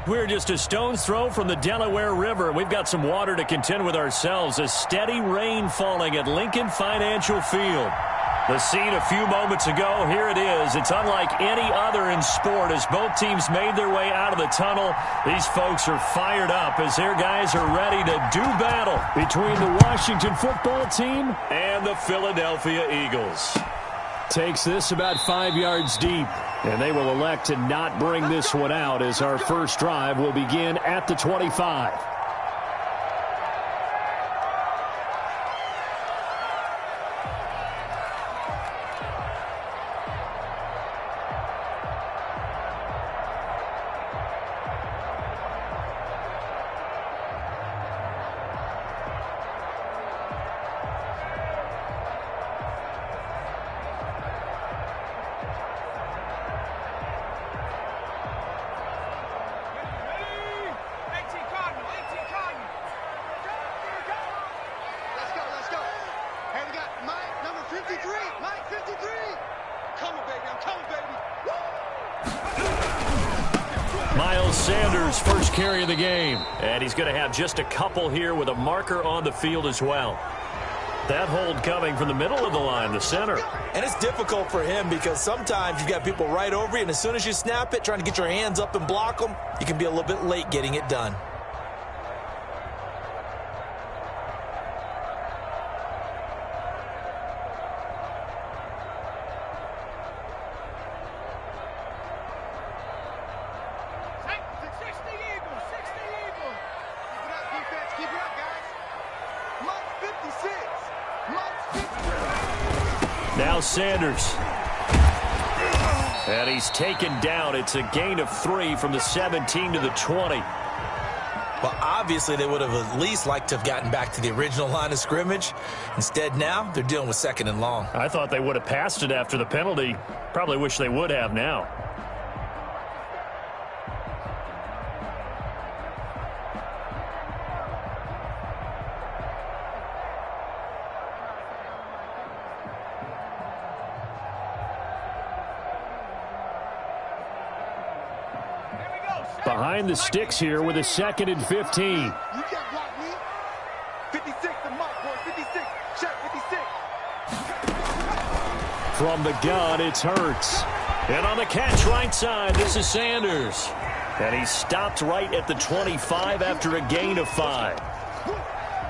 We're just a stone's throw from the Delaware River. We've got some water to contend with ourselves. A steady rain falling at Lincoln Financial Field. The scene a few moments ago, here it is. It's unlike any other in sport as both teams made their way out of the tunnel. These folks are fired up as their guys are ready to do battle between the Washington football team and the Philadelphia Eagles. Takes this about 5 yards deep, and they will elect to not bring this one out as our first drive will begin at the 25. Sanders' first carry of the game. And he's going to have just a couple here with a marker on the field as well. That hold coming from the middle of the line, the center. And it's difficult for him because sometimes you've got people right over you, and as soon as you snap it, trying to get your hands up and block them, you can be a little bit late getting it done. Now Sanders. And he's taken down. It's a gain of 3 from the 17 to the 20. Well, obviously they would have at least liked to have gotten back to the original line of scrimmage. Instead now, they're dealing with 2nd and long. I thought they would have passed it after the penalty. Probably wish they would have now. Behind the sticks here with a 2nd and 15. You can't block me. 56 the mark, boy. 56. Check 56. From the gun, it's Hurts. And on the catch right side, this is Sanders. And he stopped right at the 25 after a gain of 5.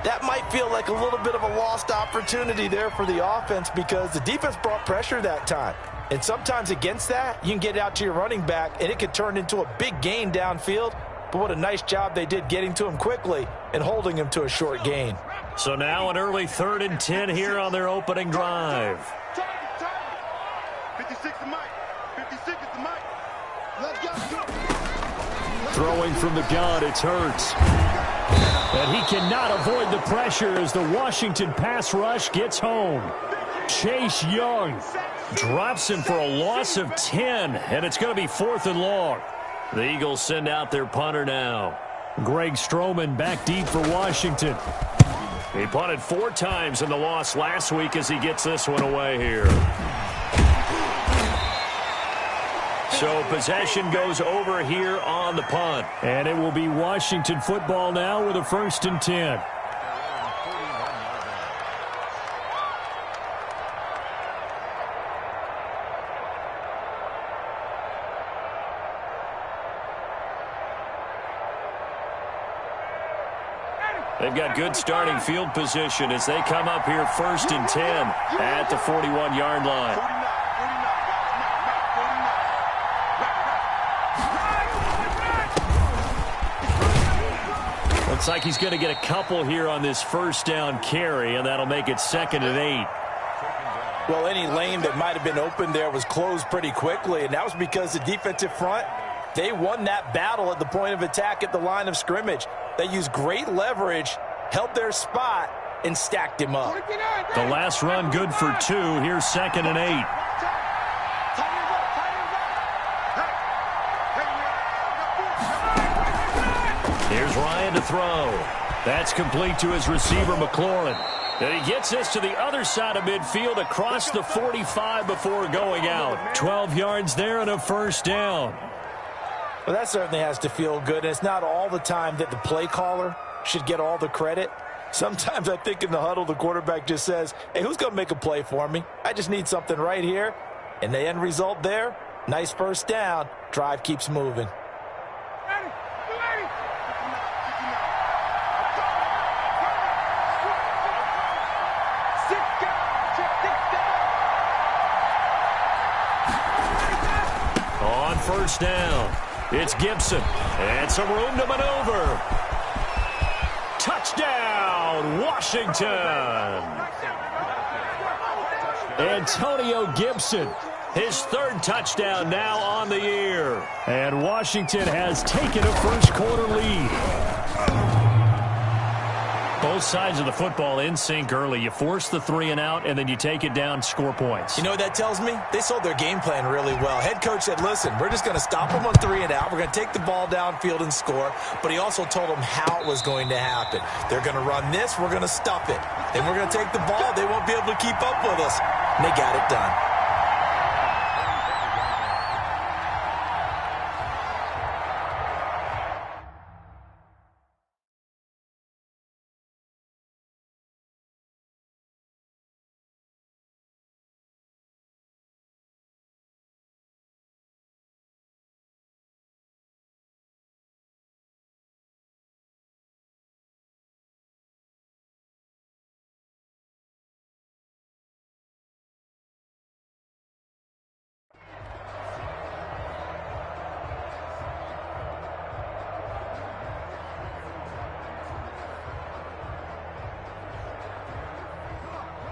That might feel like a little bit of a lost opportunity there for the offense because the defense brought pressure that time. And sometimes against that, you can get out to your running back, and it could turn into a big gain downfield. But what a nice job they did getting to him quickly and holding him to a short gain. So now an early 3rd and 10 here on their opening drive. 56 is Mike. 56 is the Mike. Let's go. Throwing from the gun, it's Hurts. And he cannot avoid the pressure as the Washington pass rush gets home. Chase Young drops him for a loss of 10, and it's going to be 4th and long. The Eagles send out their punter now. Greg Stroman back deep for Washington. He punted 4 times in the loss last week as he gets this one away here. So possession goes over here on the punt. And it will be Washington football now with a 1st and 10. They've got good starting field position as they come up here 1st and 10 at the 41-yard line. Looks like he's going to get a couple here on this 1st down carry, and that'll make it 2nd and 8. Well, any lane that might have been open there was closed pretty quickly, and that was because the defensive front, they won that battle at the point of attack at the line of scrimmage. They used great leverage, held their spot, and stacked him up. The last run good for 2. Here's 2nd and 8. Here's Ryan to throw. That's complete to his receiver, McLaurin. And he gets this to the other side of midfield across the 45 before going out. 12 yards there and a 1st down. Well, that certainly has to feel good, and it's not all the time that the play caller should get all the credit. Sometimes I think in the huddle, the quarterback just says, hey, who's going to make a play for me? I just need something right here. And the end result there, nice first down. Drive keeps moving. On first down, it's Gibson. And some room to maneuver. Touchdown, Washington. Antonio Gibson, his third touchdown now on the year. And Washington has taken a first-quarter lead. Both sides of the football in sync early. You force the 3-and-out, and then you take it down, score points. You know what that tells me? They sold their game plan really well. Head coach said, listen, we're just going to stop them on 3-and-out. We're going to take the ball downfield and score. But he also told them how it was going to happen. They're going to run this. We're going to stuff it. Then we're going to take the ball. They won't be able to keep up with us. And they got it done.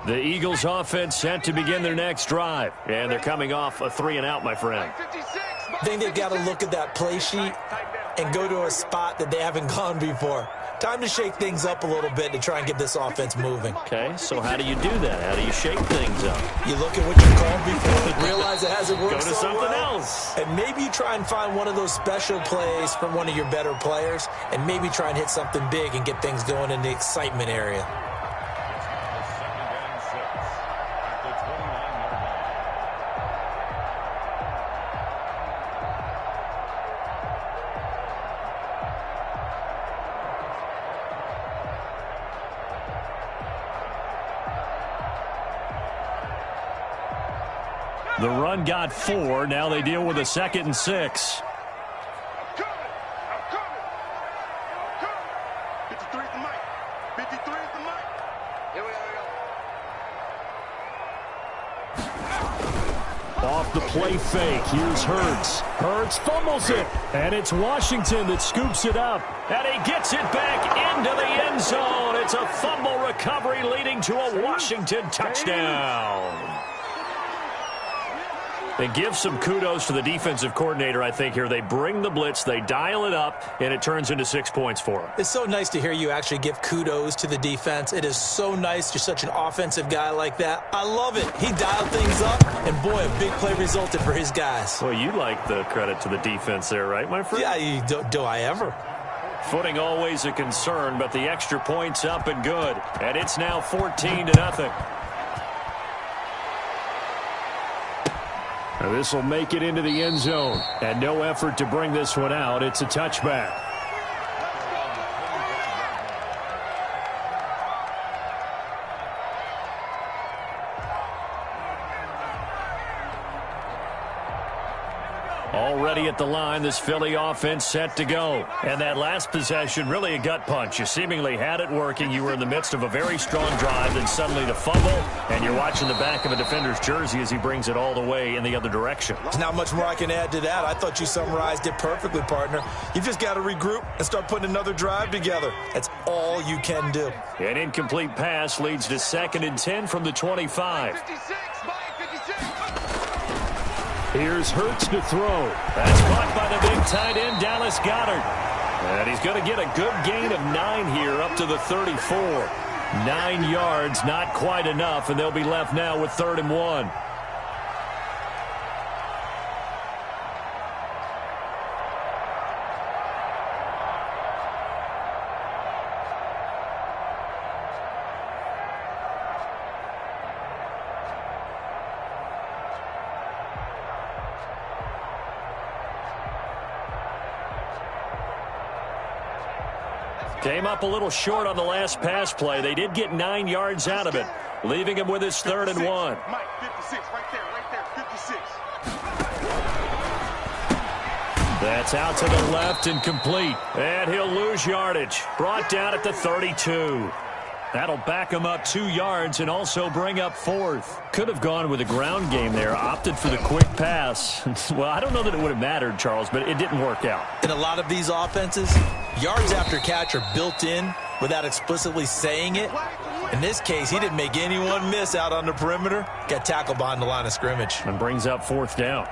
The Eagles offense set to begin their next drive. And they're coming off a 3-and-out, my friend. I think they've got to look at that play sheet and go to a spot that they haven't gone before. Time to shake things up a little bit to try and get this offense moving. Okay, so how do you do that? How do you shake things up? You look at what you called before, realize it hasn't worked Go to so something well, else. and maybe you try and find one of those special plays from one of your better players, and maybe try and hit something big and get things going in the excitement area. The run got 4. Now they deal with a 2nd and 6. Off the play fake. Here's Hurts. Hurts fumbles it. And it's Washington that scoops it up. And he gets it back into the end zone. It's a fumble recovery leading to a Washington touchdown. And give some kudos to the defensive coordinator, I think, here. They bring the blitz, they dial it up, and it turns into 6 points for them. It's so nice to hear you actually give kudos to the defense. It is so nice. You're such an offensive guy like that. I love it. He dialed things up, and boy, a big play resulted for his guys. Well, you like the credit to the defense there, right, my friend? Yeah, do I ever? Footing always a concern, but the extra point's up and good. And it's now 14-0. This will make it into the end zone. And no effort to bring this one out. It's a touchback. Already at the line, this Philly offense set to go. And that last possession, really a gut punch. You seemingly had it working. You were in the midst of a very strong drive, then suddenly the fumble, and you're watching the back of a defender's jersey as he brings it all the way in the other direction. There's not much more I can add to that. I thought you summarized it perfectly, partner. You've just got to regroup and start putting another drive together. That's all you can do. An incomplete pass leads to 2nd and 10 from the 25. Here's Hurts to throw. That's caught by the big tight end, Dallas Goedert. And he's going to get a good gain of 9 here up to the 34. 9 yards, not quite enough, and they'll be left now with 3rd and 1. Came up a little short on the last pass play. They did get 9 yards out of it, leaving him with his 3rd and 1. Mike, 56, right there, 56. That's out to the left and complete. And he'll lose yardage. Brought down at the 32. That'll back him up 2 yards and also bring up 4th. Could have gone with a ground game there. Opted for the quick pass. Well, I don't know that it would have mattered, Charles, but it didn't work out. In a lot of these offenses, yards after catch are built in without explicitly saying it. In this case, he didn't make anyone miss out on the perimeter. Got tackled behind the line of scrimmage. And brings up 4th down.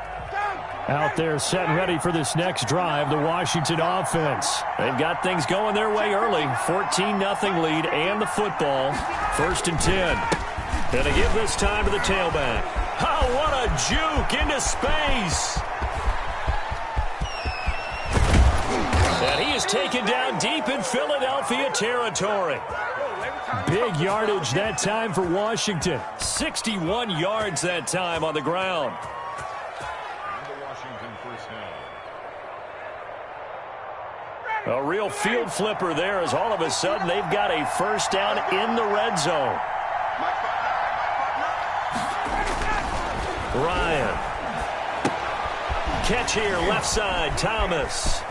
Out there set and ready for this next drive, the Washington offense. They've got things going their way early. 14-0 lead and the football. 1st and 10. Gonna give this time to the tailback. Oh, what a juke into space. And he is taken down deep in Philadelphia territory. Big yardage that time for Washington. 61 yards that time on the ground. A real field flipper there as all of a sudden they've got a 1st down in the red zone. Ryan. Catch here, left side, Thomas.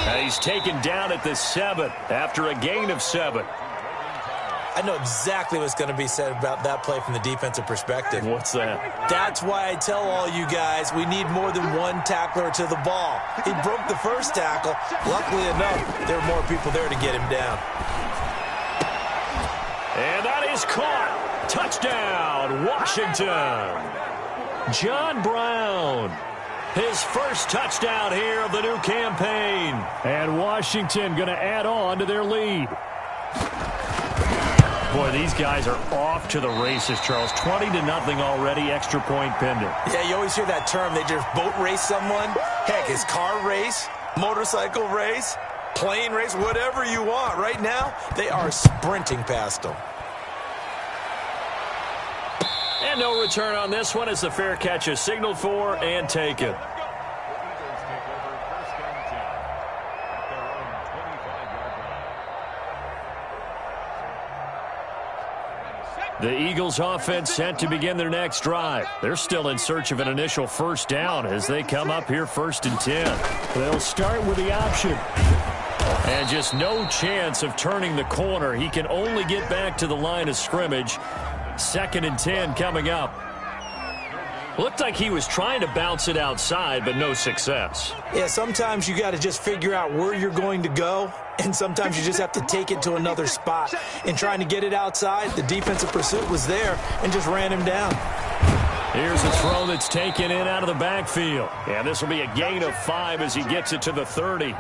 And he's taken down at the 7 after a gain of 7. I know exactly what's going to be said about that play from the defensive perspective. What's that? That's why I tell all you guys we need more than one tackler to the ball. He broke the first tackle. Luckily enough, there were more people there to get him down. And that is caught. Touchdown, Washington. John Brown. His first touchdown here of the new campaign. And Washington going to add on to their lead. Boy, these guys are off to the races, Charles. 20-0 already, extra point pending. Yeah, you always hear that term. They just boat race someone. Heck, it's car race, motorcycle race, plane race, whatever you want. Right now, they are sprinting past them. And no return on this one as the fair catch is signaled for and taken. The Eagles offense set to begin their next drive. They're still in search of an initial 1st down as they come up here 1st and 10. They'll start with the option. And just no chance of turning the corner. He can only get back to the line of scrimmage. 2nd and 10 coming up. Looked like he was trying to bounce it outside, but no success. Yeah, sometimes you got to just figure out where you're going to go, and sometimes you just have to take it to another spot. In trying to get it outside, the defensive pursuit was there and just ran him down. Here's a throw that's taken in out of the backfield. And this will be a gain of 5 as he gets it to the 30.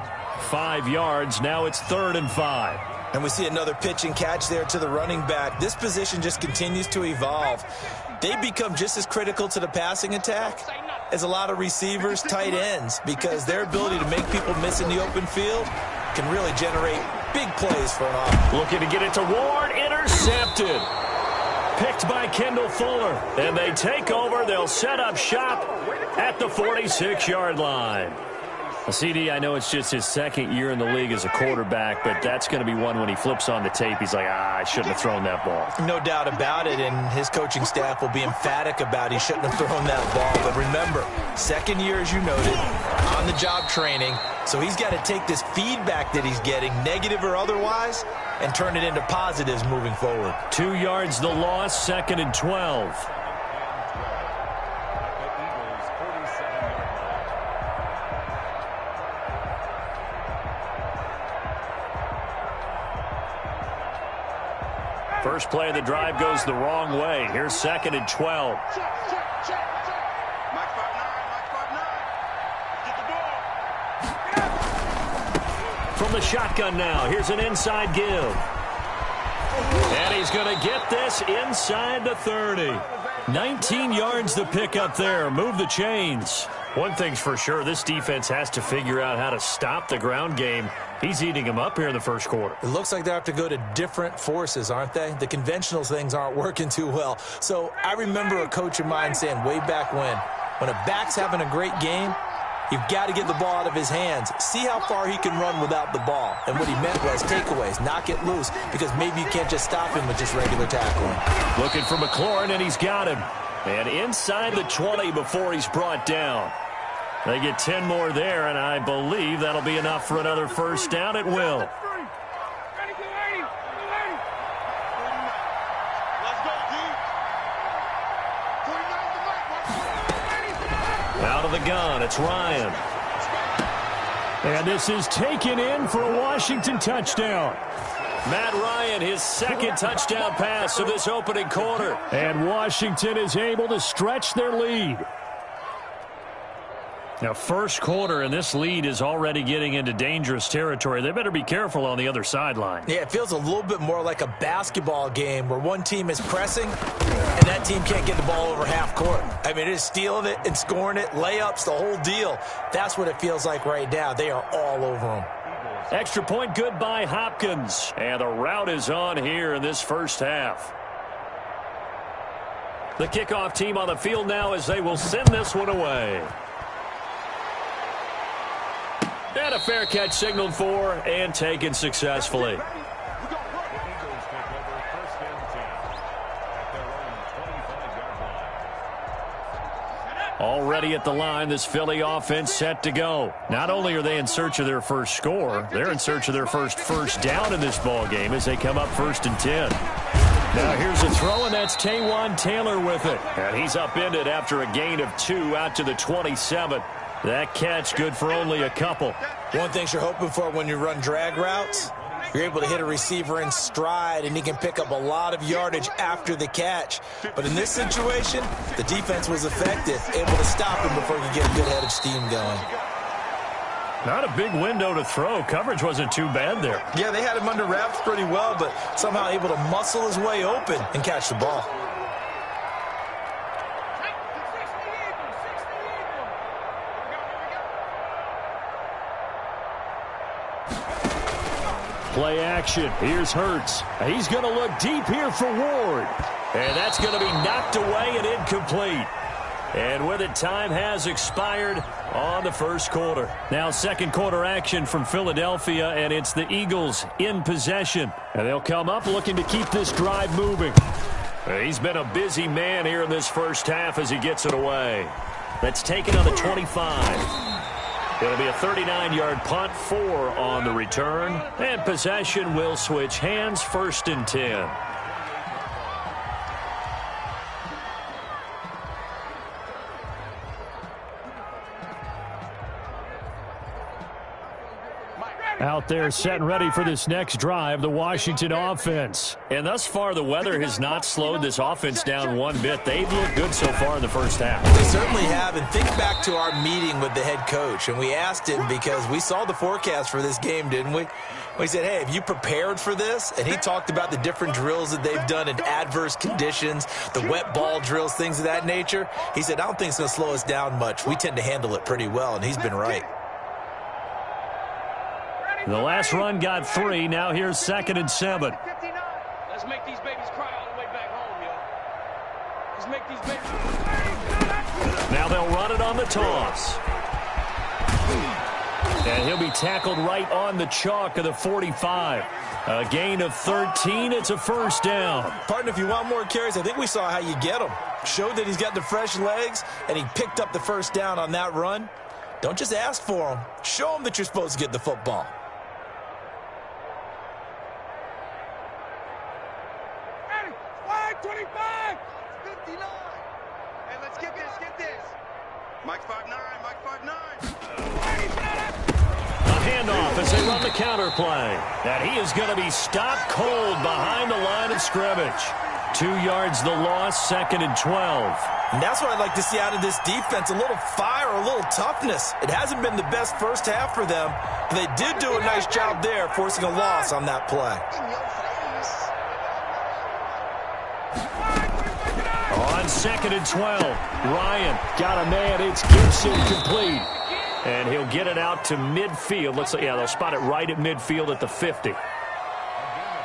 5 yards. Now it's 3rd and 5. And we see another pitch and catch there to the running back. This position just continues to evolve. They become just as critical to the passing attack as a lot of receivers, tight ends, because their ability to make people miss in the open field can really generate big plays for an offense. Looking to get it to Ward, intercepted. Picked by Kendall Fuller. And they take over. They'll set up shop at the 46-yard line. CD, I know it's just his 2nd year in the league as a quarterback, but that's going to be one when he flips on the tape. He's like, I shouldn't have thrown that ball. No doubt about it, and his coaching staff will be emphatic about he shouldn't have thrown that ball. But remember, 2nd year, as you noted, on-the-job training, so he's got to take this feedback that he's getting, negative or otherwise, and turn it into positives moving forward. 2 yards the loss, 2nd and 12. First play of the drive goes the wrong way. Here's 2nd and 12. From the shotgun now, here's an inside give. And he's going to get this inside the 30. 19 yards to pick up there. Move the chains. One thing's for sure, this defense has to figure out how to stop the ground game. He's eating them up here in the first quarter. It looks like they have to go to different forces, aren't they? The conventional things aren't working too well. So I remember a coach of mine saying way back when a back's having a great game, You've got to get the ball out of his hands. See how far he can run without the ball. And what he meant was takeaways, knock it loose, because maybe you can't just stop him with just regular tackling. Looking for McLaurin, and he's got him. And inside the 20 before he's brought down. They get 10 more there, and I believe that'll be enough for another first down. It will. Out of the gun, it's Ryan. And this is taken in for a Washington touchdown. Matt Ryan, his second touchdown pass of this opening quarter. And Washington is able to stretch their lead. Now, first quarter, and this lead is already getting into dangerous territory. They better be careful on the other sideline. Yeah, it feels a little bit more like a basketball game where one team is pressing and that team can't get the ball over half court. I mean, it is stealing it and scoring it, layups, the whole deal. That's what it feels like right now. They are all over them. Extra point good by Hopkins. And the route is on here in this first half. The kickoff team on the field now as they will send this one away. And a fair catch signaled for and taken successfully. Already at the line, this Philly offense set to go. Not only are they in search of their first score, they're in search of their first down in this ball game as they come up 1st and 10. Now here's a throw, and that's Taywan Taylor with it. And he's upended after a gain of 2 out to the 27. That catch good for only a couple. One thing you're hoping for when you run drag routes, you're able to hit a receiver in stride, and he can pick up a lot of yardage after the catch. But in this situation, the defense was effective, able to stop him before he could get a good head of steam going. Not a big window to throw. Coverage wasn't too bad there. Yeah, they had him under wraps pretty well, but somehow able to muscle his way open and catch the ball. Play action. Here's Hurts. He's going to look deep here for Ward. And that's going to be knocked away and incomplete. And with it, time has expired on the first quarter. Now second quarter action from Philadelphia, and it's the Eagles in possession. And they'll come up looking to keep this drive moving. He's been a busy man here in this first half as he gets it away. That's taken on the 25. It'll be a 39-yard punt, 4 on the return. And possession will switch hands, 1st and 10. Out there set and ready for this next drive, the Washington offense. And thus far, the weather has not slowed this offense down one bit. They've looked good so far in the first half. They certainly have. And think back to our meeting with the head coach. And we asked him because we saw the forecast for this game, didn't we? We said, hey, have you prepared for this? And he talked about the different drills that they've done in adverse conditions, the wet ball drills, things of that nature. He said, I don't think it's going to slow us down much. We tend to handle it pretty well, and he's been right. The last run got 3. Now here's 2nd and 7. Let's make these babies cry all the way back home, yo. Let's make these babies. Now they'll run it on the toss. And he'll be tackled right on the chalk of the 45. A gain of 13. It's a first down. Partner, if you want more carries, I think we saw how you get them. Showed that he's got the fresh legs, and he picked up the first down on that run. Don't just ask for them. Show them that you're supposed to get the football. Flag 25, 59. Hey, let's get this. Mike 5'9", Mike 5'9". A handoff as they run the counter play. And he is going to be stopped cold behind the line of scrimmage. 2 yards the loss, 2nd and 12. And that's what I'd like to see out of this defense, a little fire, a little toughness. It hasn't been the best first half for them, but they did do a nice job there, forcing a loss on that play. On 2nd and 12, Ryan got a man. It's Gibson complete. And he'll get it out to midfield. Looks like, yeah, they'll spot it right at midfield at the 50.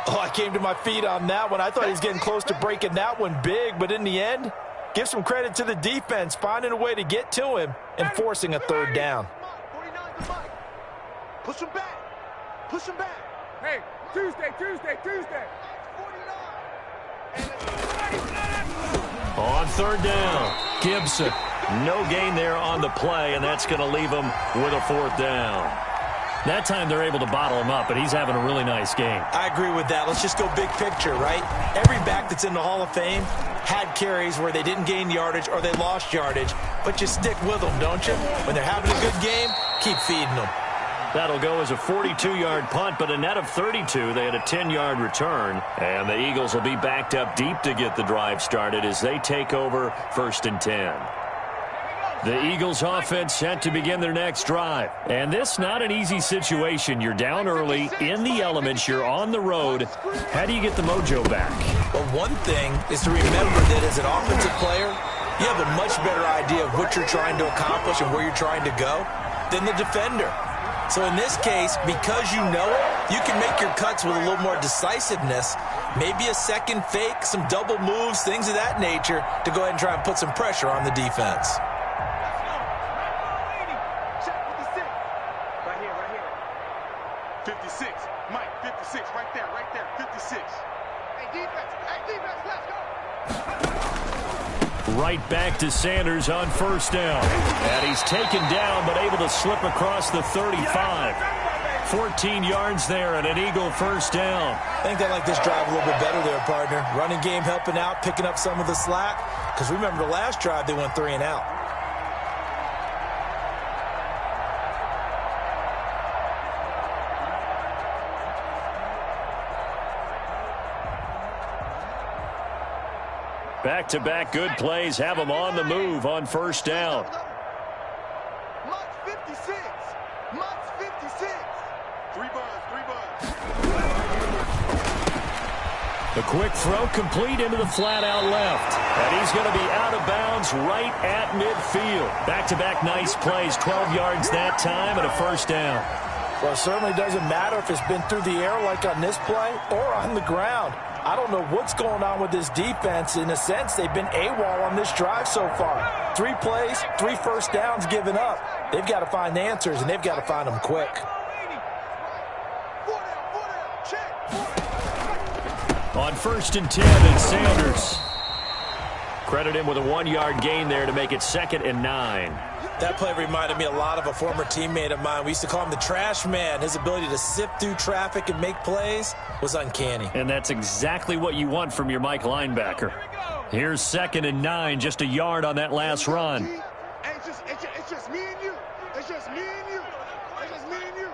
Oh, I came to my feet on that one. I thought he was getting close to breaking that one big, but in the end, Give some credit to the defense, finding a way to get to him and forcing a third down. 49's the mic. Push him back. Push him back. Hey, Tuesday. 49. On third down, Gibson. No gain there on the play, and that's going to leave him with a fourth down. That time they're able to bottle him up, but he's having a really nice game. I agree with that. Let's just go big picture, right? Every back that's in the Hall of Fame had carries where they didn't gain yardage or they lost yardage, but you stick with them, don't you? When they're having a good game, keep feeding them. That'll go as a 42-yard punt, but a net of 32. They had a 10-yard return, and the Eagles will be backed up deep to get the drive started as they take over 1st and 10. The Eagles offense set to begin their next drive. And this not an easy situation. You're down early, in the elements, you're on the road. How do you get the mojo back? Well, one thing is to remember that as an offensive player, you have a much better idea of what you're trying to accomplish and where you're trying to go than the defender. So in this case, because you know it, you can make your cuts with a little more decisiveness, maybe a second fake, some double moves, things of that nature, to go ahead and try and put some pressure on the defense. 56. Mike, 56. Right there. 56. Hey, defense, let's go. Right back to Sanders on first down. And he's taken down, but able to slip across the 35. 14 yards there and an Eagle first down. I think they like this drive a little bit better there, partner. Running game helping out, picking up some of the slack. Because remember the last drive, they went 3 and out. Back-to-back good plays have them on the move on first down. Much 56. Much 56. 3 buns. The quick throw complete into the flat-out left. And he's going to be out of bounds right at midfield. Back-to-back nice plays, 12 yards that time and a first down. Well, it certainly doesn't matter if it's been through the air like on this play or on the ground. I don't know what's going on with this defense. In a sense, they've been AWOL on this drive so far. 3 plays, 3 first downs given up. They've got to find answers, and they've got to find them quick. On 1st and 10, it's Sanders. Credit him with a 1-yard gain there to make it 2nd and 9. That play reminded me a lot of a former teammate of mine. We used to call him the trash man. His ability to sift through traffic and make plays was uncanny. And that's exactly what you want from your Mike linebacker. Here's 2nd and 9, just a yard on that last run. It's just me and you. It's just me and you. It's just me and you.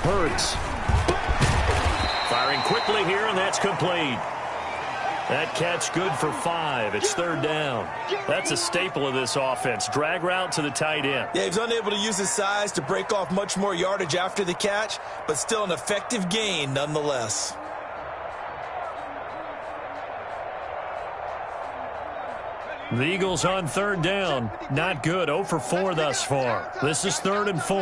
Hurts. Firing quickly here, and that's complete. That catch good for 5. It's 3rd down. That's a staple of this offense. Drag route to the tight end. Yeah, he was unable to use his size to break off much more yardage after the catch, but still an effective gain nonetheless. The Eagles on 3rd down. Not good. 0 for 4 thus far. This is 3rd and 4.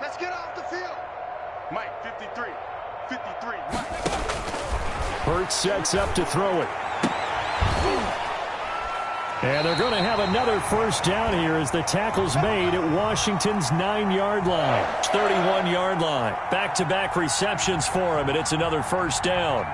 Let's get off the field. Mike, 53. 53. Mike. Hurts sets up to throw it. And they're going to have another first down here as the tackle's made at Washington's 9-yard line. 31-yard line. Back-to-back receptions for him, and it's another first down.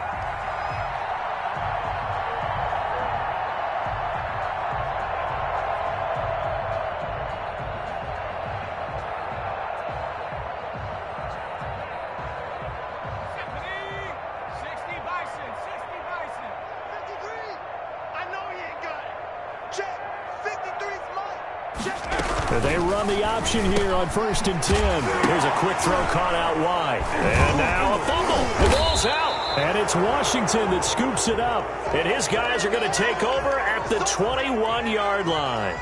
They run the option here on 1st and 10. Here's a quick throw caught out wide. And now a fumble. The ball's out. And it's Washington that scoops it up. And his guys are going to take over at the 21-yard line.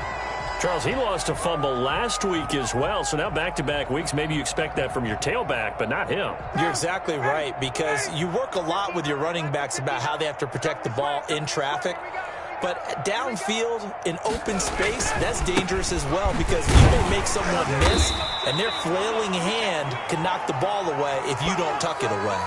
Charles, he lost a fumble last week as well. So now back-to-back weeks, maybe you expect that from your tailback, but not him. You're exactly right, because you work a lot with your running backs about how they have to protect the ball in traffic. But downfield, in open space, that's dangerous as well, because you may make someone miss, and their flailing hand can knock the ball away if you don't tuck it away.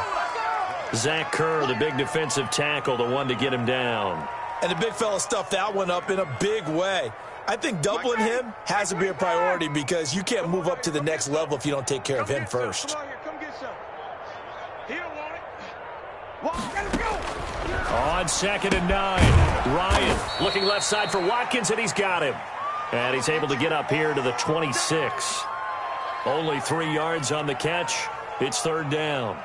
Zach Kerr, the big defensive tackle, the one to get him down. And the big fella stuffed that one up in a big way. I think doubling him has to be a priority because you can't move up to the next level if you don't take care of him first. Come on here, come get some. He don't want it. Let's go. On 2nd and 9, Ryan looking left side for Watkins, and he's got him. And he's able to get up here to the 26. Only 3 yards on the catch. It's 3rd down.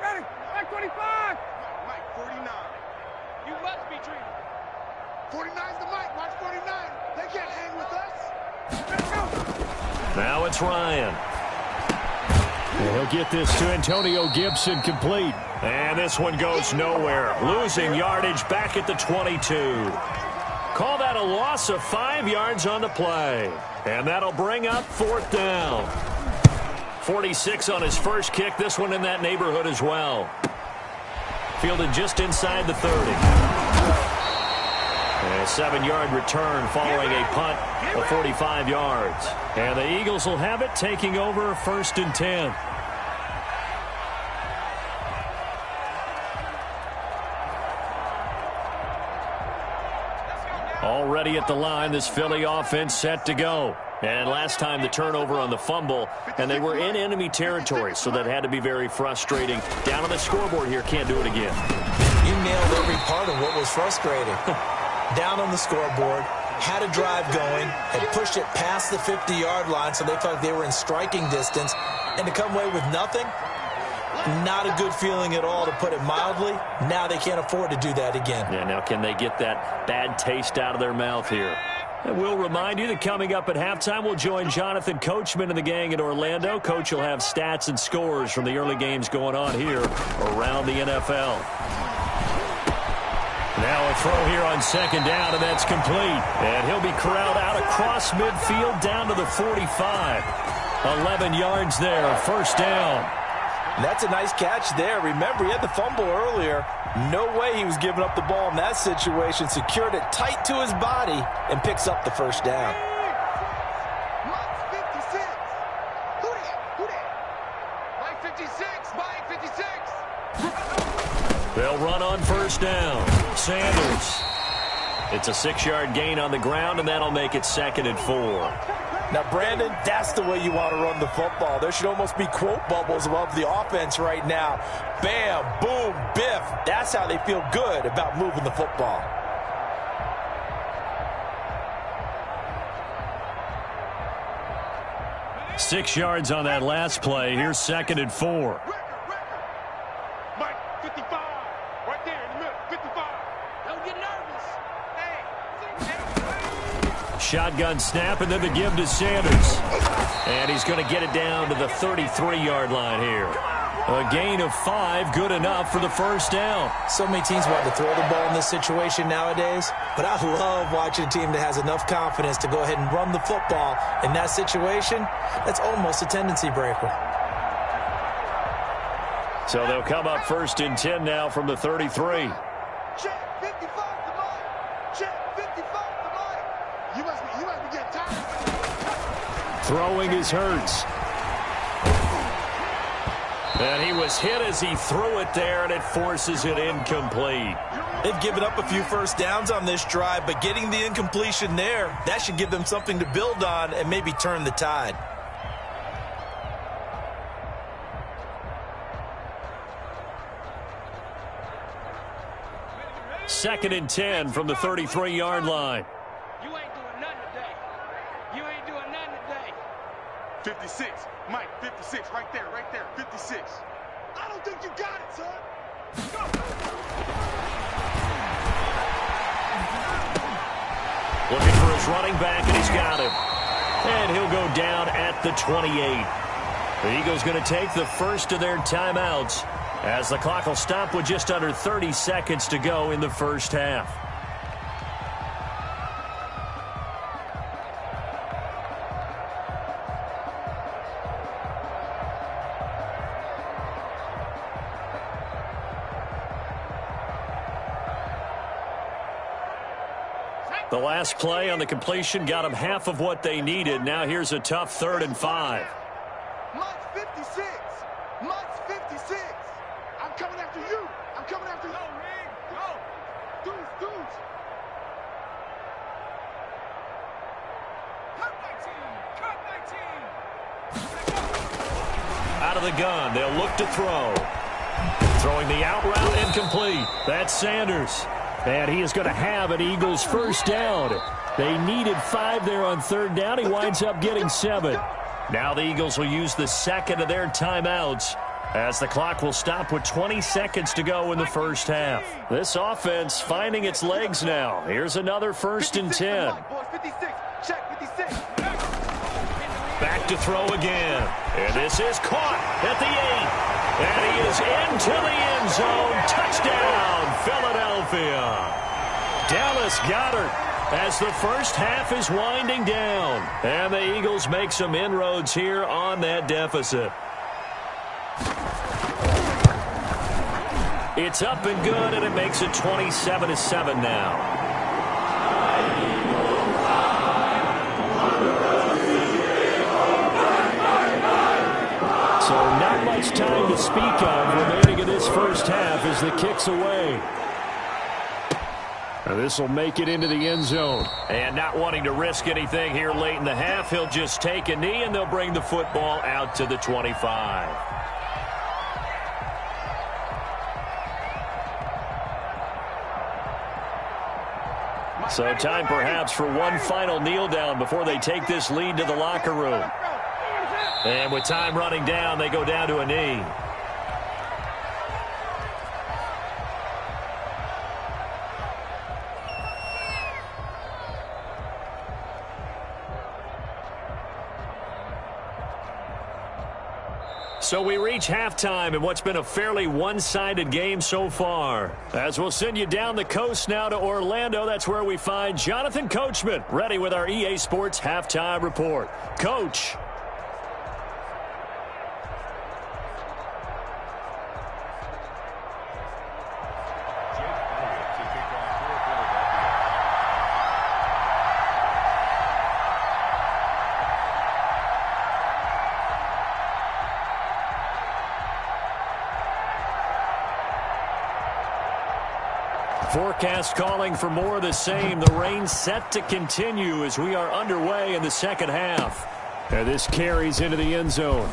Ready, Mike 25. Mike 49. You must be dreaming. 49's the Mike, watch 49. They can't hang with us. Let's go. Now it's Ryan. And he'll get this to Antonio Gibson complete. And this one goes nowhere. Losing yardage back at the 22. Call that a loss of 5 yards on the play. And that'll bring up 4th down. 46 on his first kick. This one in that neighborhood as well. Fielded just inside the 30. A 7-yard return following a punt of 45 yards. And the Eagles will have it, taking over 1st and 10. Already at the line, this Philly offense set to go. And last time the turnover on the fumble, and they were in enemy territory, so that had to be very frustrating. Down on the scoreboard here, can't do it again. You nailed every part of what was frustrating. Down on the scoreboard, had a drive going, had pushed it past the 50-yard line, so they felt they were in striking distance, and to come away with nothing, not a good feeling at all, to put it mildly. Now they can't afford to do that again. Yeah, now can they get that bad taste out of their mouth here? And we'll remind you that coming up at halftime, we'll join Jonathan Coachman and the gang in Orlando. Coach will have stats and scores from the early games going on here around the NFL. Now a throw here on 2nd down, and that's complete. And he'll be corralled out across midfield down to the 45. 11 yards there, 1st down. That's a nice catch there. Remember, he had the fumble earlier. No way he was giving up the ball in that situation. Secured it tight to his body and picks up the 1st down. Mike 56. Who that? Mike 56. Mike 56. They'll run on 1st down. Sanders. It's a 6-yard gain on the ground, and that'll make it 2nd and 4. Now, Brandon, that's the way you want to run the football. There should almost be quote bubbles above the offense right now. Bam, boom, biff. That's how they feel good about moving the football. – 6 yards on that last play. Here's 2nd and 4. Mike 55. Right there in the middle. 55. Don't get nervous. Shotgun snap, and then the give to Sanders. And he's going to get it down to the 33-yard line here. A gain of 5, good enough for the 1st down. So many teams want to throw the ball in this situation nowadays, but I love watching a team that has enough confidence to go ahead and run the football. In that situation, that's almost a tendency breaker. So they'll come up 1st and 10 now from the 33. Check 55 to Mike. Check 55 to Mike. You must be getting tired. Throwing is Hurts. And he was hit as he threw it there, and it forces it incomplete. They've given up a few 1st downs on this drive, but getting the incompletion there, that should give them something to build on and maybe turn the tide. Second and 10 from the 33-yard line. You ain't doing nothing today. You ain't doing nothing today. 56. Mike 56. Right there. 56. I don't think you got it, son. Go. Looking for his running back, and he's got him. And he'll go down at the 28. The Eagles going to take the first of their timeouts as the clock will stop with just under 30 seconds to go in the first half. The last play on the completion got them half of what they needed. Now here's a tough 3rd and 5. 56. Mike's 56. I'm coming after you. I'm coming after you. Go, Ring. Go. Dudes. Cut 19. Out of the gun, they'll look to throw. Throwing the out route incomplete. That's Sanders. And he is going to have an Eagles first down. They needed 5 there on third down. He winds up getting 7. Now the Eagles will use the second of their timeouts as the clock will stop with 20 seconds to go in the first half. This offense finding its legs now. Here's another 1st and 10. 56. Check 56. Back to throw again. And this is caught at the 8. And he is into the end zone. Touchdown, Philadelphia. Dallas Goedert as the first half is winding down. And the Eagles make some inroads here on that deficit. It's up and good, and it makes it 27-7 now. So not much time to speak of remaining in this first half as the kick's away. And this will make it into the end zone. And not wanting to risk anything here late in the half, he'll just take a knee, and they'll bring the football out to the 25. So time perhaps for one final kneel down before they take this lead to the locker room. And with time running down, they go down to a knee. So we reach halftime in what's been a fairly one-sided game so far. As we'll send you down the coast now to Orlando, that's where we find Jonathan Coachman ready with our EA Sports Halftime Report. Coach. Forecast calling for more of the same. The rain set to continue as we are underway in the second half. And this carries into the end zone.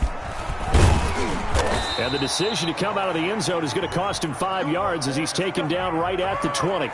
And the decision to come out of the end zone is going to cost him 5 yards as he's taken down right at the 20.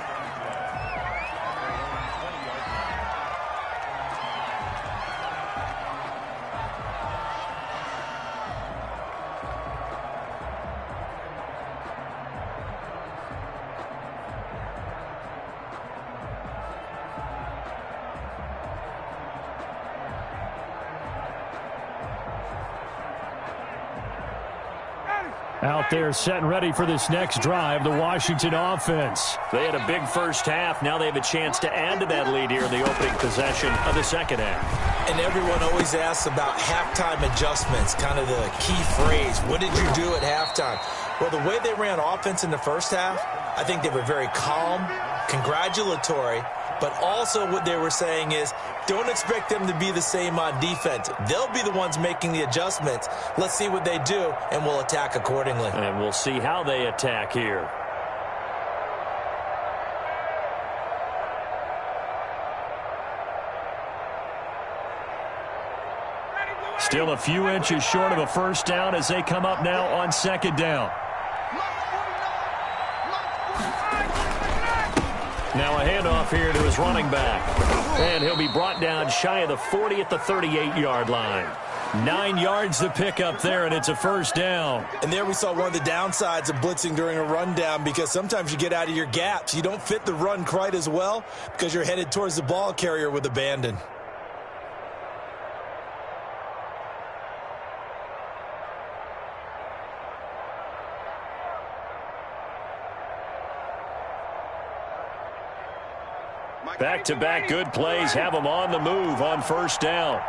Out there set and ready for this next drive, the Washington offense. They had a big first half. Now they have a chance to add to that lead here in the opening possession of the second half. And everyone always asks about halftime adjustments, kind of the key phrase. What did you do at halftime? Well, the way they ran offense in the first half, I think they were very calm, congratulatory, but also what they were saying is don't expect them to be the same on defense. They'll be the ones making the adjustments. Let's see what they do, and we'll attack accordingly. And we'll see how they attack here. Still a few inches short of a first down as they come up now on second down. Now a handoff here to his running back. And he'll be brought down shy of the 40 at the 38-yard line. 9 yards to pick up there, and it's a first down. And there we saw one of the downsides of blitzing during a rundown, because sometimes you get out of your gaps. You don't fit the run quite as well because you're headed towards the ball carrier with abandon. Back-to-back good plays have them on the move on first down.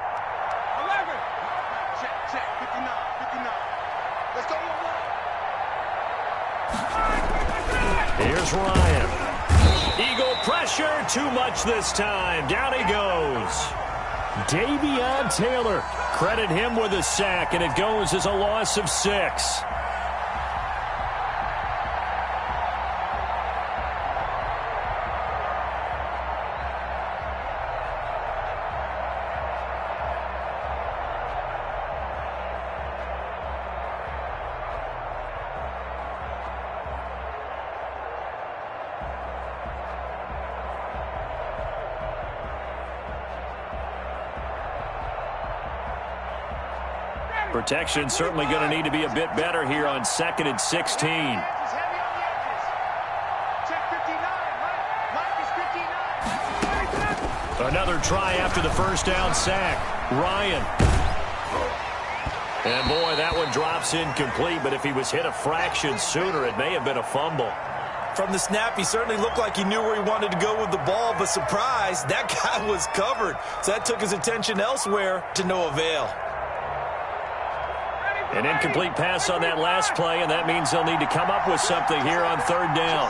11. Check, 59. Let's go, Here's Ryan. Eagle pressure, too much this time. Down he goes. Davion Taylor Credit him with a sack, and it goes as a loss of 6. Protection certainly going to need to be a bit better here on 2nd and 16. Another try after the first down sack. Ryan. And boy, that one drops incomplete, but if he was hit a fraction sooner, it may have been a fumble. From the snap, he certainly looked like he knew where he wanted to go with the ball, but surprise, that guy was covered. So that took his attention elsewhere to no avail. An incomplete pass on that last play, and that means they'll need to come up with something here on 3rd down.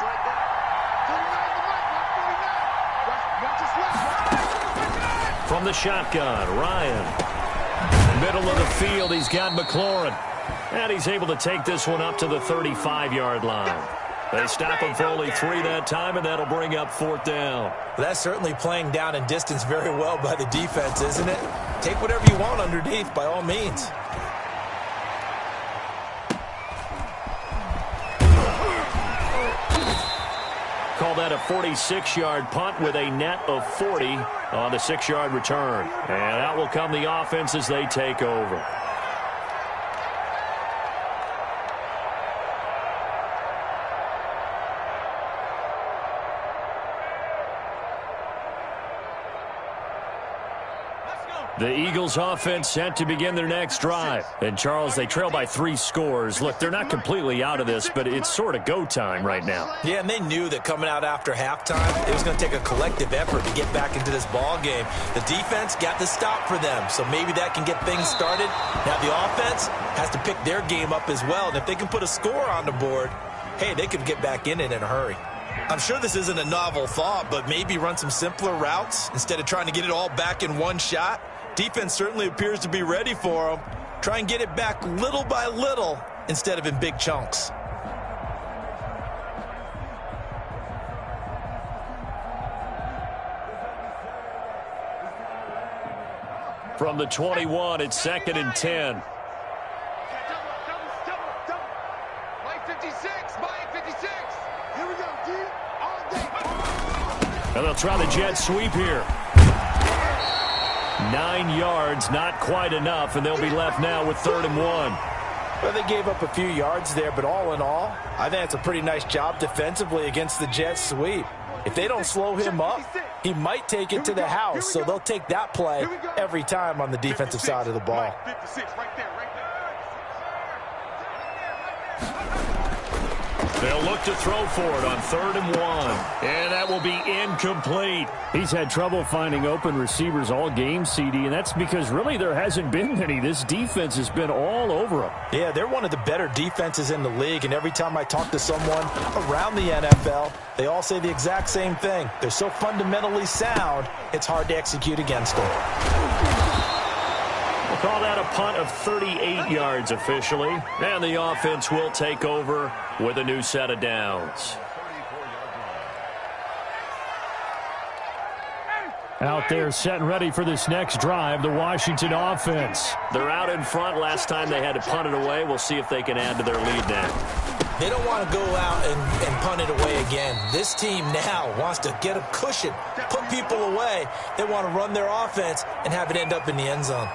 From the shotgun, Ryan. Middle of the field, he's got McLaurin. And he's able to take this one up to the 35-yard line. They stop him for only 3 that time, and that'll bring up 4th down. That's certainly playing down in distance very well by the defense, isn't it? Take whatever you want underneath, by all means. Call that a 46-yard punt with a net of 40 on the 6-yard return. And out will come the offense as they take over. The Eagles offense set to begin their next drive. And, Charles, they trail by 3 scores. Look, they're not completely out of this, but it's sort of go time right now. Yeah, and they knew that coming out after halftime, it was going to take a collective effort to get back into this ball game. The defense got the stop for them, so maybe that can get things started. Now the offense has to pick their game up as well, and if they can put a score on the board, hey, they could get back in it in a hurry. I'm sure this isn't a novel thought, but maybe run some simpler routes instead of trying to get it all back in one shot. Defense certainly appears to be ready for them. Try and get it back little by little instead of in big chunks. From the 21, it's 2nd and 10. And they'll try the jet sweep here. 9 yards, not quite enough, and they'll be left now with 3rd and 1. Well, they gave up a few yards there, but all in all, I think it's a pretty nice job defensively against the jet sweep. If they don't slow him up, he might take it to the house, so they'll take that play every time on the defensive side of the ball. They'll look to throw for it on 3rd and 1. And that will be incomplete. He's had trouble finding open receivers all game, CD, and that's because really there hasn't been any. This defense has been all over him. Yeah, they're one of the better defenses in the league, and every time I talk to someone around the NFL, they all say the exact same thing. They're so fundamentally sound, it's hard to execute against them. We'll call that a punt of 38 yards officially, and the offense will take over with a new set of downs. Out there set and ready for this next drive, the Washington offense. They're out in front. Last time they had to punt it away. We'll see if they can add to their lead now. They don't want to go out and punt it away again. This team now wants to get a cushion, put people away. They want to run their offense and have it end up in the end zone.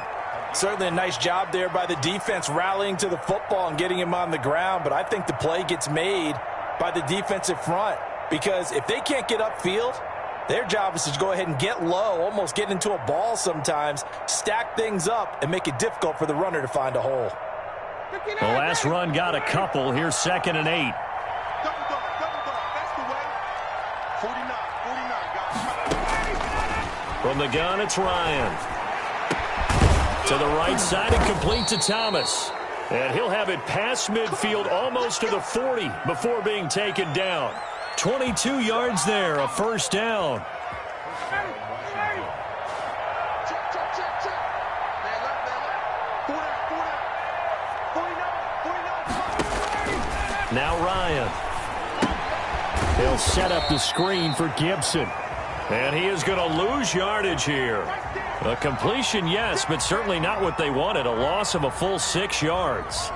Certainly a nice job there by the defense rallying to the football and getting him on the ground, but I think the play gets made by the defensive front because if they can't get upfield, their job is to go ahead and get low, almost get into a ball sometimes, stack things up, and make it difficult for the runner to find a hole. The last run got a couple. Here's 2nd and 8. From the gun, it's Ryan. To the right side and complete to Thomas. And he'll have it past midfield almost to the 40 before being taken down. 22 yards there, a 1st down. they'll set up the screen for Gibson. And he is going to lose yardage here. A completion, yes, but certainly not what they wanted. A loss of a full 6 yards.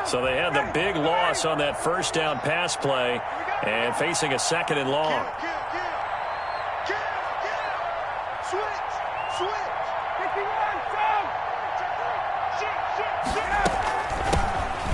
So they had the big loss on that first down pass play and facing a 2nd and long.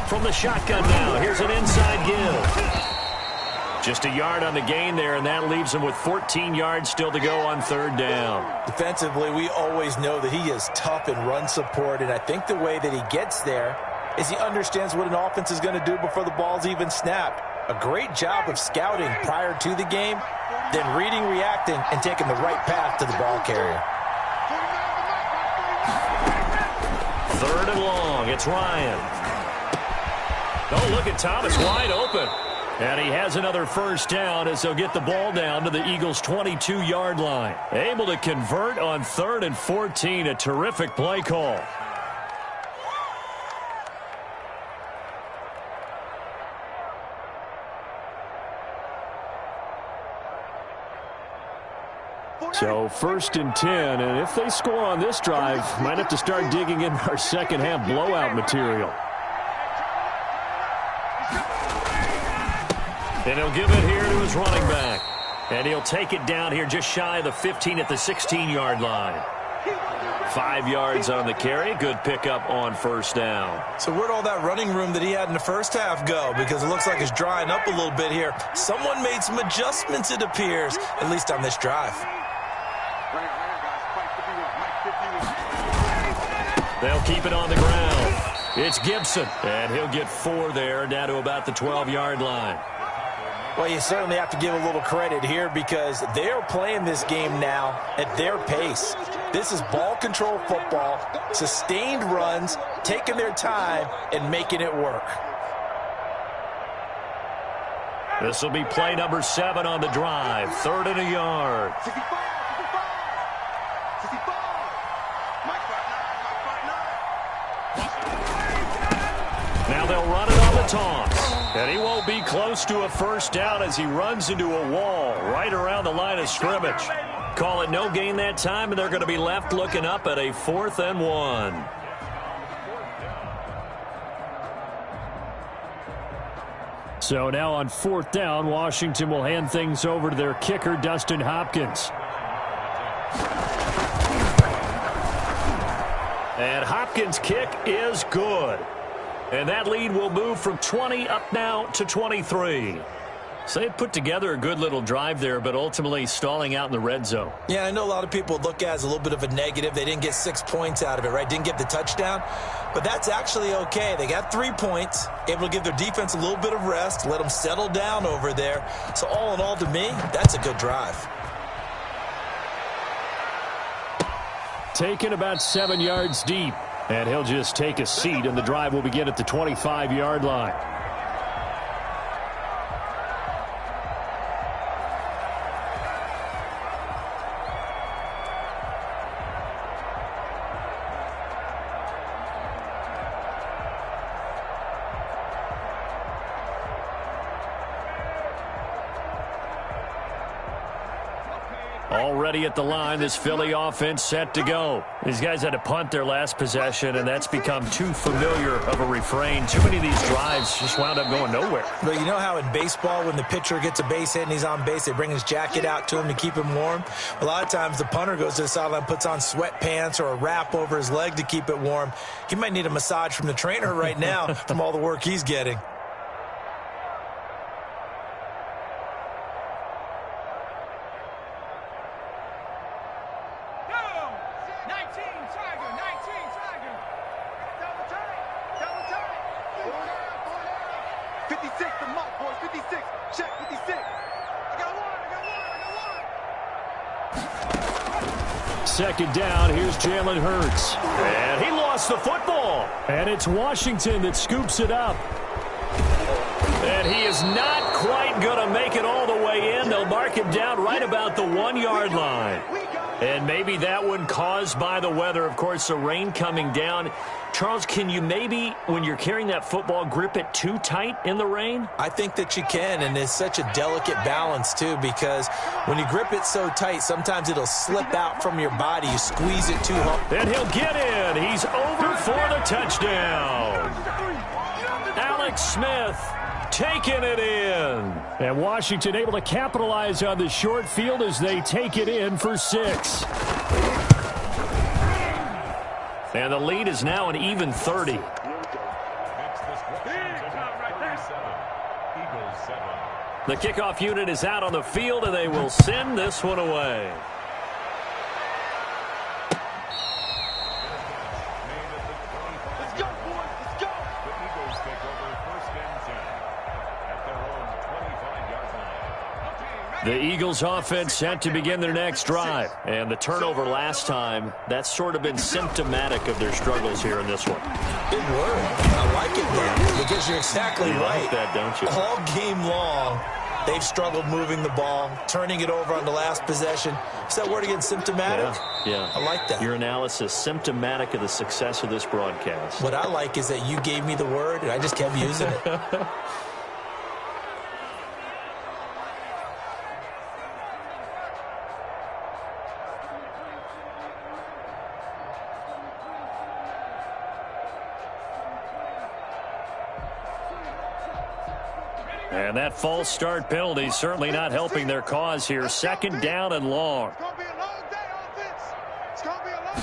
From the shotgun now, here's an inside give. Just a yard on the gain there, and that leaves him with 14 yards still to go on 3rd down. Defensively, we always know that he is tough in run support, and I think the way that he gets there is he understands what an offense is going to do before the ball's even snapped. A great job of scouting prior to the game, then reading, reacting, and taking the right path to the ball carrier. 3rd and long, it's Ryan. Oh, look at Thomas wide open. And he has another first down as they'll get the ball down to the Eagles' 22-yard line. Able to convert on 3rd and 14, a terrific play call. So 1st and 10, and if they score on this drive, might have to start digging in our second half blowout material. And he'll give it here to his running back. And he'll take it down here just shy of the 15 at the 16-yard line. 5 yards on the carry. Good pickup on 1st down. So where'd all that running room that he had in the first half go? Because it looks like it's drying up a little bit here. Someone made some adjustments, it appears, at least on this drive. They'll keep it on the ground. It's Gibson, and he'll get 4 there, down to about the 12-yard line. Well, you certainly have to give a little credit here because they're playing this game now at their pace. This is ball control football, sustained runs, taking their time, and making it work. This will be play number 7 on the drive. 3rd and a yard. Now they'll run it on the toss. And he won't be close to a first down as he runs into a wall right around the line of scrimmage. Call it no gain that time, and they're going to be left looking up at a 4th and 1. So now on 4th down, Washington will hand things over to their kicker, Dustin Hopkins. And Hopkins' kick is good. And that lead will move from 20 up now to 23. So they put together a good little drive there, but ultimately stalling out in the red zone. Yeah, I know a lot of people look at it as a little bit of a negative. They didn't get 6 points out of it, right? Didn't get the touchdown. But that's actually okay. They got 3 points, able to give their defense a little bit of rest, let them settle down over there. So all in all, to me, that's a good drive. Taken about 7 yards deep. And he'll just take a seat, and the drive will begin at the 25-yard line. Already at the line, this Philly offense set to go. These guys had to punt their last possession, and that's become too familiar of a refrain. Too many of these drives just wound up going nowhere. But you know how in baseball, when the pitcher gets a base hit and he's on base, they bring his jacket out to him to keep him warm? A lot of times the punter goes to the sideline, puts on sweatpants or a wrap over his leg to keep it warm. He might need a massage from the trainer right now from all the work he's getting. Second down, here's Jalen Hurts. And he lost the football. And it's Washington that scoops it up. And he is not quite going to make it all the way in. They'll mark him down right about the 1-yard line. And maybe that one caused by the weather. Of course, the rain coming down. Charles, can you maybe, when you're carrying that football, grip it too tight in the rain? I think that you can, and it's such a delicate balance, too, because when you grip it so tight, sometimes it'll slip out from your body. You squeeze it too hard. And he'll get in. He's over for the touchdown. Alex Smith taking it in. And Washington able to capitalize on the short field as they take it in for 6. And the lead is now an even 30. The kickoff unit is out on the field, and they will send this one away. Let's go, boys. Let's go. The Eagles take over 1st and 10 at their own 25-yard line. The Eagles offense set to begin their next drive. And the turnover last time, that's sort of been symptomatic of their struggles here in this one. Big word. I like it, man, because you're exactly You right. like that, don't you? All game long, they've struggled moving the ball, turning it over on the last possession. Is that word again, symptomatic? Yeah. I like that. Your analysis, symptomatic of the success of this broadcast. What I like is that you gave me the word, and I just kept using it. And that false start penalty is certainly not helping their cause here. 2nd down and long. It's going to be a long day, offense. It's going to be a long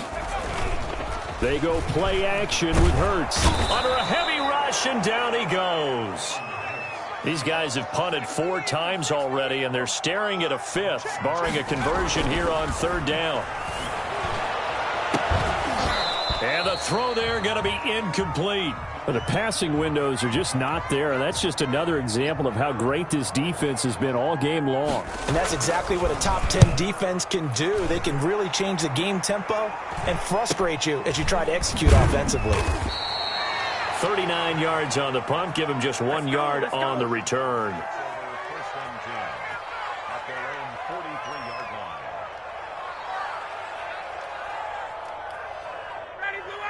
day. They go play action with Hurts. Under a heavy rush, and down he goes. These guys have punted 4 times already, and they're staring at a 5th, barring a conversion here on 3rd down. And the throw there going to be incomplete. The passing windows are just not there, and that's just another example of how great this defense has been all game long. And that's exactly what a top 10 defense can do. They can really change the game tempo and frustrate you as you try to execute offensively. 39 yards on the punt. Give him just 1 yard on the return. 1st and 10 at their own 43-yard line.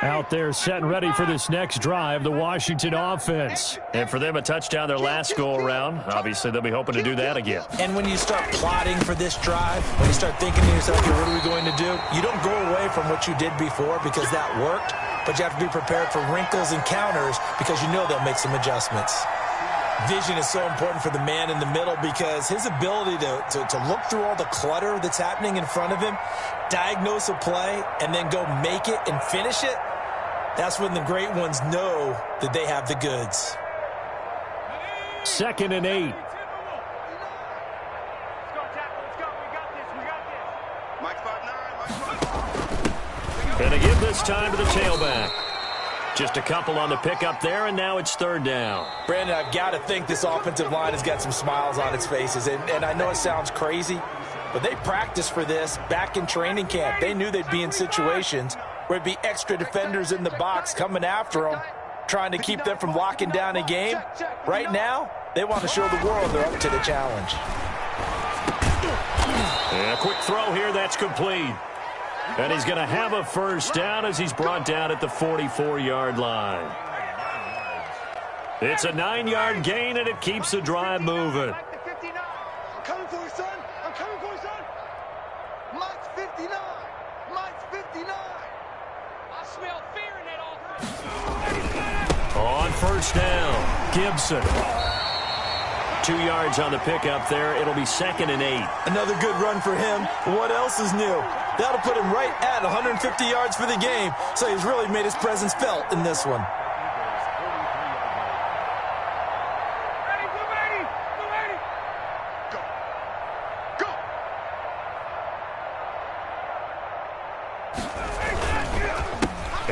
Out there set and ready for this next drive, the Washington offense. And for them, a touchdown their last go-around. Obviously, they'll be hoping to do that again. And when you start plotting for this drive, when you start thinking to yourself, okay, what are we going to do? You don't go away from what you did before because that worked, but you have to be prepared for wrinkles and counters because you know they'll make some adjustments. Vision is so important for the man in the middle because his ability to look through all the clutter that's happening in front of him, diagnose a play, and then go make it and finish it, that's when the great ones know that they have the goods. 2nd and 8. Let's go, tackle. Let's go. We got this. We got this. Mike 5'9". Going to give this time to the tailback. Just a couple on the pickup there, and now it's 3rd down. Brandon, I've got to think this offensive line has got some smiles on its faces. And I know it sounds crazy, but they practiced for this back in training camp. They knew they'd be in situations where it'd be extra defenders in the box coming after them, trying to keep them from locking down a game. Right now, they want to show the world they're up to the challenge. And a quick throw here, that's complete. And he's going to have a 1st down as he's brought down at the 44-yard line. It's a 9-yard gain, and it keeps the drive moving. I'm coming for you, son. I'm coming for you, son. Mike's 59. Mike's 59. I smell fear in that offense. On 1st down, Gibson. 2 yards on the pickup there. It'll be 2nd and 8. Another good run for him. What else is new? That'll put him right at 150 yards for the game, so he's really made his presence felt in this one. Ready, go, ready. Go, ready. Go. Go.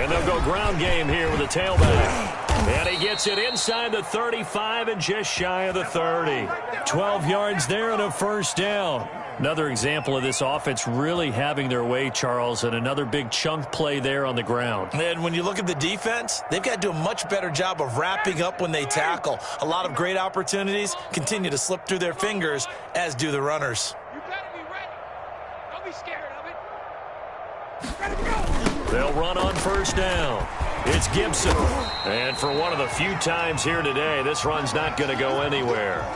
And they'll go ground game here with a tailback. And he gets it inside the 35 and just shy of the 30. 12 yards there and a first down. Another example of this offense really having their way, Charles, and another big chunk play there on the ground. And when you look at the defense, they've got to do a much better job of wrapping up when they tackle. A lot of great opportunities continue to slip through their fingers, as do the runners. You better be ready. Don't be scared of it. Ready to go. They'll run on first down. It's Gibson. And for one of the few times here today, this run's not going to go anywhere.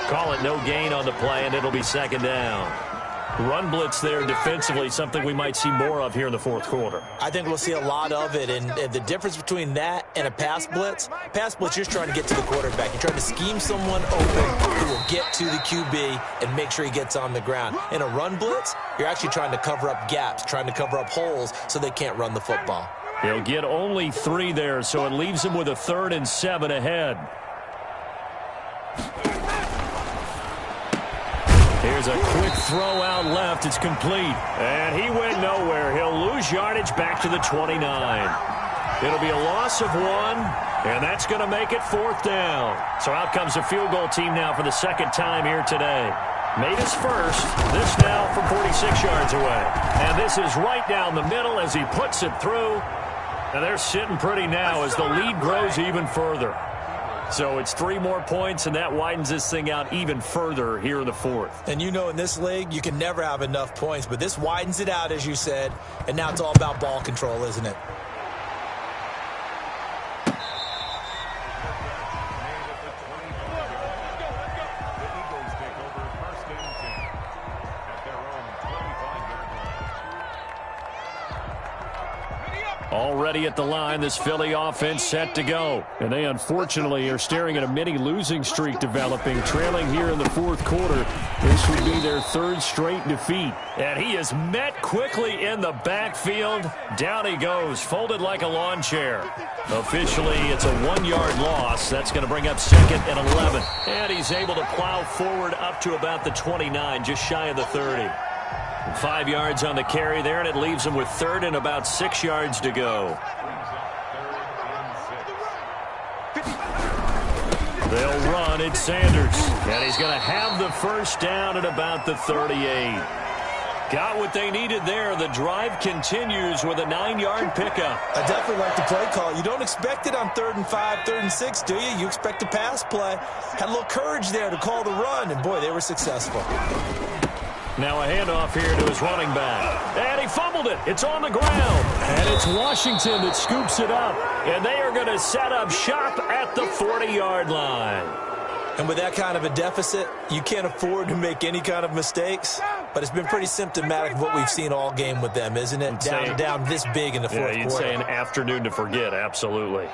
Call it no gain on the play, and it'll be second down. Run blitz there defensively, something we might see more of here in the fourth quarter. I think we'll see a lot of it, and the difference between that and a pass blitz, you're just trying to get to the quarterback. You're trying to scheme someone open who will get to the QB and make sure he gets on the ground. In a run blitz, you're actually trying to cover up gaps, trying to cover up holes so they can't run the football. He'll get only 3 there, so it leaves him with a 3rd and 7 ahead. Here's a quick throw out left. It's complete. And he went nowhere. He'll lose yardage back to the 29. It'll be a loss of 1, and that's going to make it 4th down. So out comes the field goal team now for the second time here today. Made his first. This now from 46 yards away. And this is right down the middle as he puts it through. And they're sitting pretty now as the lead grows even further. So it's 3 more points, and that widens this thing out even further here in the 4th. And you know in this league, you can never have enough points, but this widens it out, as you said, and now it's all about ball control, isn't it? Already at the line, this Philly offense set to go. And they unfortunately are staring at a mini losing streak developing, trailing here in the 4th quarter. This would be their 3rd straight defeat. And he is met quickly in the backfield. Down he goes, folded like a lawn chair. Officially, it's a 1-yard loss. That's going to bring up 2nd and 11. And he's able to plow forward up to about the 29, just shy of the 30. 5 yards on the carry there, and it leaves him with 3rd and about 6 yards to go. They'll run. It's Sanders. And he's going to have the first down at about the 38. Got what they needed there. The drive continues with a 9-yard pickup. I definitely like the play call. You don't expect it on 3rd and 5, 3rd and 6, do you? You expect a pass play. Had a little courage there to call the run, and boy, they were successful. Now a handoff here to his running back. And he fumbled it. It's on the ground. And it's Washington that scoops it up. And they are going to set up shop at the 40-yard line. And with that kind of a deficit, you can't afford to make any kind of mistakes. But it's been pretty symptomatic of what we've seen all game with them, isn't it? Down this big in the 4th quarter. Yeah, you'd say an afternoon to forget. Absolutely.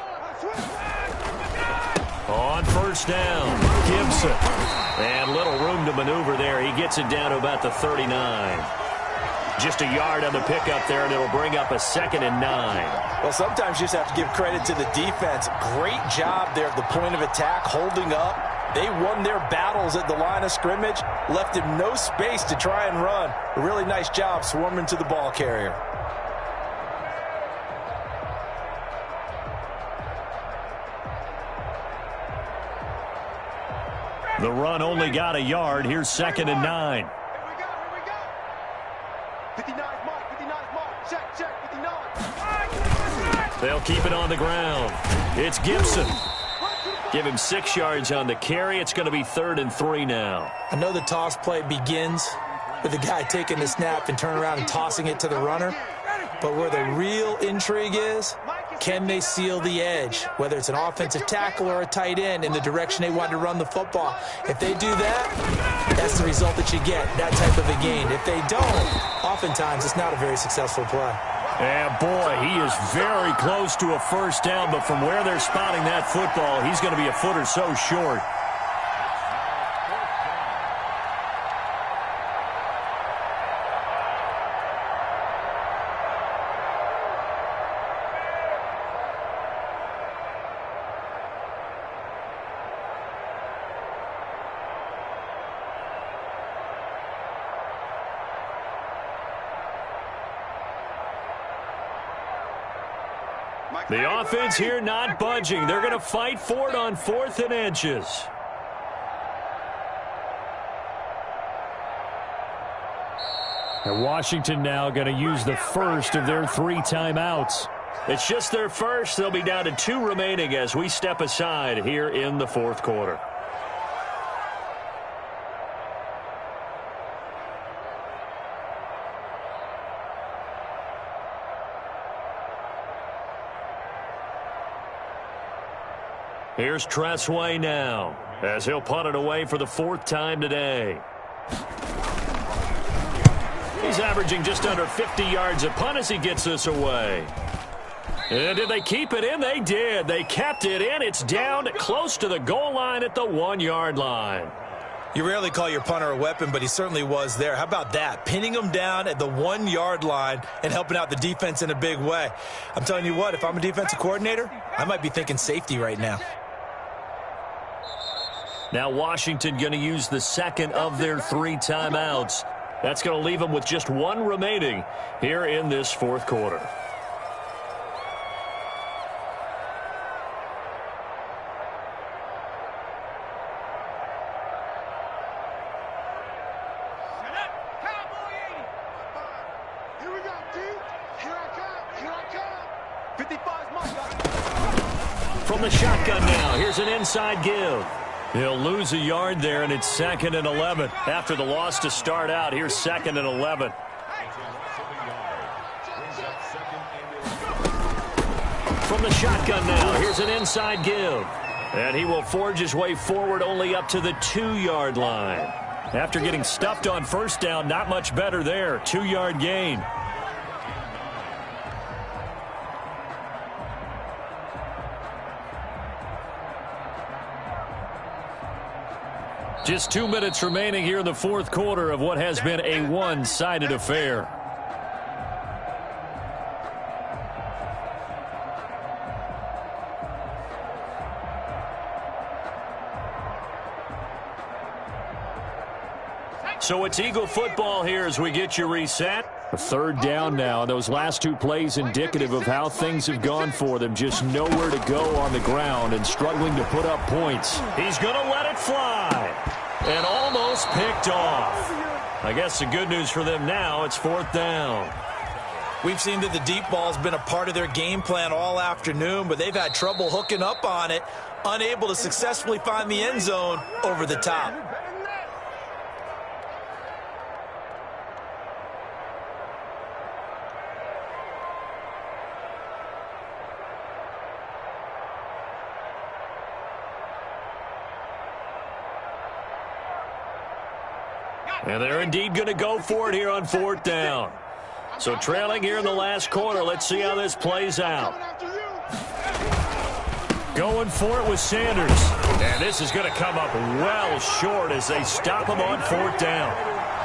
On first down, Gibson. And little room to maneuver there. He gets it down to about the 39. Just a yard on the pickup there, and it'll bring up a 2nd and 9. Well, sometimes you just have to give credit to the defense. Great job there at the point of attack, holding up. They won their battles at the line of scrimmage, left him no space to try and run. A really nice job swarming to the ball carrier. The run only got a yard. Here's 2nd and 9. Here we go. 59 mark, 59 mark. Check, 59. They'll keep it on the ground. It's Gibson. Give him 6 yards on the carry. It's going to be 3rd and 3 now. I know the toss play begins with the guy taking the snap and turning around and tossing it to the runner. But where the real intrigue is, can they seal the edge, whether it's an offensive tackle or a tight end, in the direction they want to run the football? If they do that, that's the result that you get, that type of a gain. If they don't, oftentimes it's not a very successful play. And boy, he is very close to a first down, but from where they're spotting that football, he's going to be a foot or so short. The offense here not budging. They're going to fight for it on 4th and inches. And Washington now going to use the first of their 3 timeouts. It's just their first. They'll be down to 2 remaining as we step aside here in the 4th quarter. Here's Tressway now as he'll punt it away for the 4th time today. He's averaging just under 50 yards a punt as he gets this away. And did they keep it in? They did. They kept it in. It's down close to the goal line at the 1-yard line. You rarely call your punter a weapon, but he certainly was there. How about that? Pinning him down at the 1-yard line and helping out the defense in a big way. I'm telling you what, if I'm a defensive coordinator, I might be thinking safety right now. Now Washington going to use the second of their 3 timeouts. That's going to leave them with just 1 remaining here in this 4th quarter. Here we go, D. Here I come. Here I come. 55's my guy. From the shotgun now, here's an inside give. He'll lose a yard there, and it's 2nd and 11. After the loss to start out, here's 2nd and 11. From the shotgun now, here's an inside give. And he will forge his way forward only up to the 2-yard line. After getting stuffed on 1st down, not much better there. 2-yard gain. Just 2 minutes remaining here in the 4th quarter of what has been a one-sided affair. So it's Eagle football here as we get you reset. A 3rd down now. Those last 2 plays indicative of how things have gone for them. Just nowhere to go on the ground and struggling to put up points. He's going to let it fly. And almost picked off. I guess the good news for them now, it's 4th down. We've seen that the deep ball's been a part of their game plan all afternoon, but they've had trouble hooking up on it, unable to successfully find the end zone over the top. And they're indeed going to go for it here on 4th down. So trailing here in the last quarter. Let's see how this plays out. Going for it with Sanders. And this is going to come up well short as they stop him on 4th down.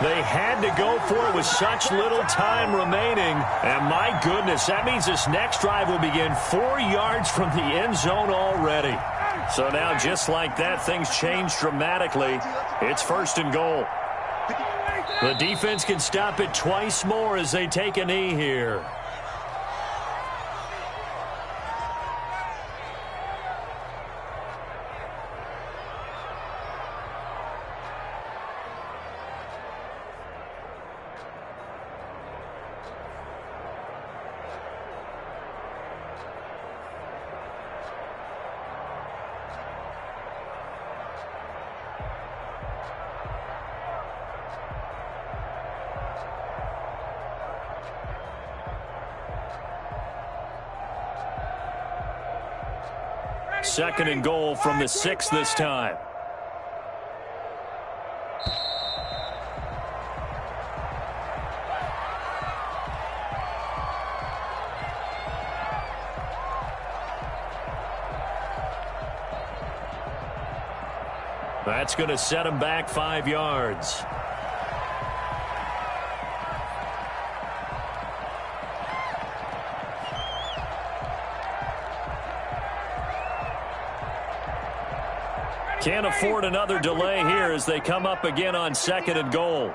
They had to go for it with such little time remaining. And my goodness, that means this next drive will begin 4 yards from the end zone already. So now just like that, things change dramatically. It's 1st and goal. The defense can stop it twice more as they take a knee here. Second and goal from the 6 this time. That's going to set him back 5 yards. Can't afford another delay here as they come up again on 2nd and goal.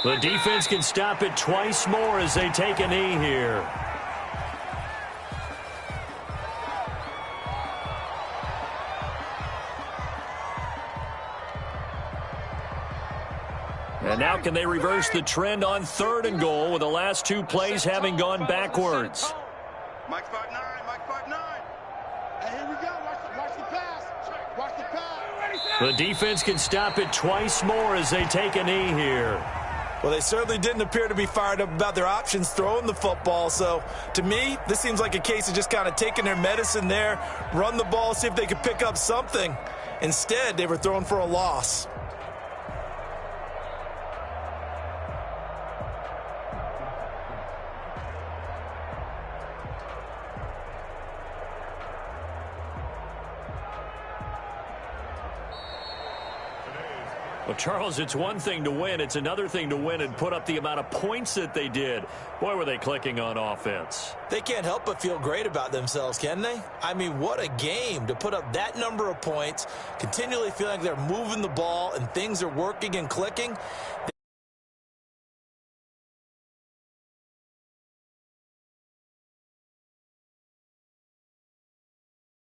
The defense can stop it twice more as they take a knee here. How can they reverse the trend on 3rd and goal with the last 2 plays having gone backwards? Mike 5'9", Mike 5'9". Hey, here we go. Watch the pass. Watch the pass. The defense can stop it twice more as they take a knee here. Well, they certainly didn't appear to be fired up about their options throwing the football. So, to me, this seems like a case of just kind of taking their medicine there, run the ball, see if they could pick up something. Instead, they were throwing for a loss. Well, Charles, it's one thing to win. It's another thing to win and put up the amount of points that they did. Boy, were they clicking on offense. They can't help but feel great about themselves, can they? I mean, what a game to put up that number of points, continually feeling like they're moving the ball and things are working and clicking.